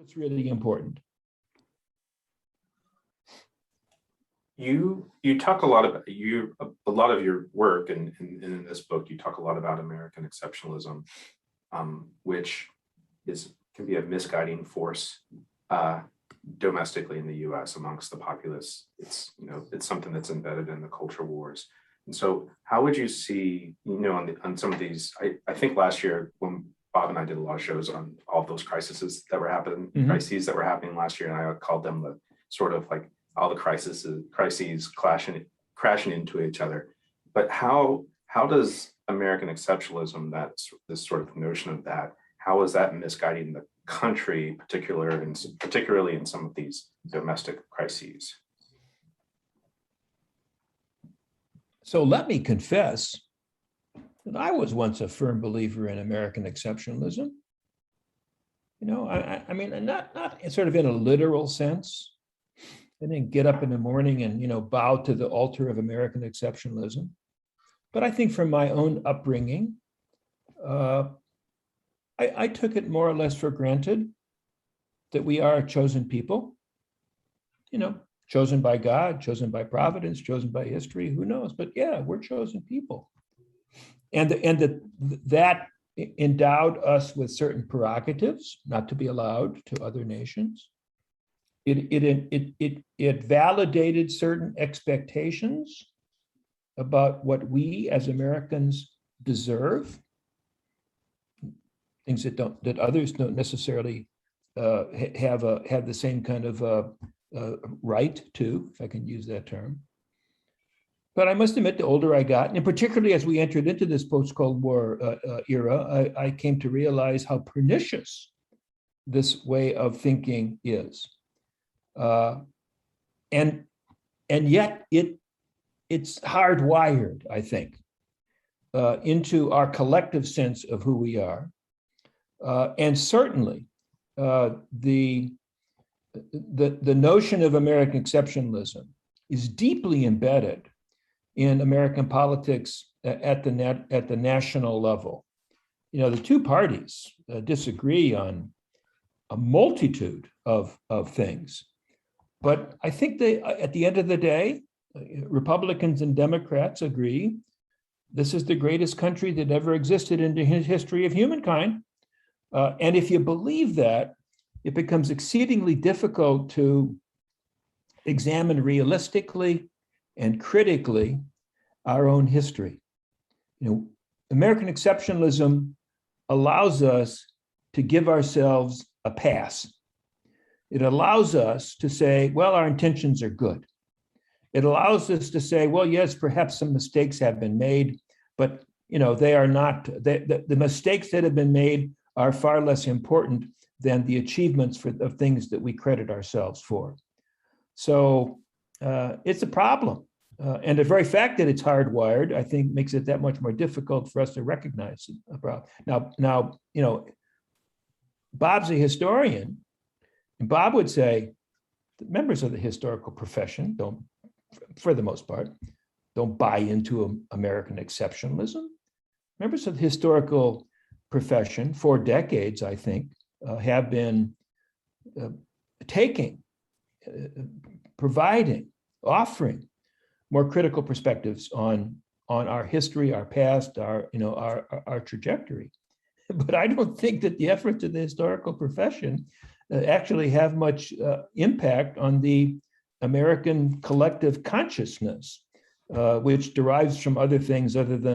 what's really important. You talk a lot about a lot of your work and in this book, you talk a lot about American exceptionalism, which can be a misguiding force domestically in the U.S. amongst the populace. It's something that's embedded in the culture wars. And so, how would you see on some of these? I think last year when Bob and I did a lot of shows on all of those crises that were happening last year, and I called them the sort of like all the crises crashing into each other. But how does American exceptionalism, this sort of notion of that, how is that misguiding the country, particularly in some of these domestic crises? So let me confess that I was once a firm believer in American exceptionalism. I mean, not sort of in a literal sense. I didn't get up in the morning and, bow to the altar of American exceptionalism. But I think from my own upbringing, I took it more or less for granted that we are a chosen people, chosen by God, chosen by providence, chosen by history, who knows? But yeah, we're chosen people. And that endowed us with certain prerogatives, not to be allowed to other nations. It validated certain expectations about what we as Americans deserve, things that others don't necessarily have the same kind of right to, if I can use that term. But I must admit, the older I got, and particularly as we entered into this post-Cold War era, I came to realize how pernicious this way of thinking is. And yet it's hardwired, I think, into our collective sense of who we are. And certainly the notion of American exceptionalism is deeply embedded in American politics at the national level. The two parties disagree on a multitude of things. But I think at the end of the day, Republicans and Democrats agree this is the greatest country that ever existed in the history of humankind. And if you believe that, it becomes exceedingly difficult to examine realistically and critically our own history. American exceptionalism allows us to give ourselves a pass. It allows us to say, well, our intentions are good. It allows us to say, well, yes, perhaps some mistakes have been made, but they are not, the mistakes that have been made are far less important than the achievements of things that we credit ourselves for. So it's a problem. And the very fact that it's hardwired, I think, makes it that much more difficult for us to recognize a problem. Now, Bob's a historian, and Bob would say that members of the historical profession don't, for the most part, don't buy into American exceptionalism. Members of the historical profession for decades, I think, have been providing, offering more critical perspectives on our history, our past, our trajectory. But I don't think that the efforts of the historical profession actually have much impact on the American collective consciousness, which derives from other things other than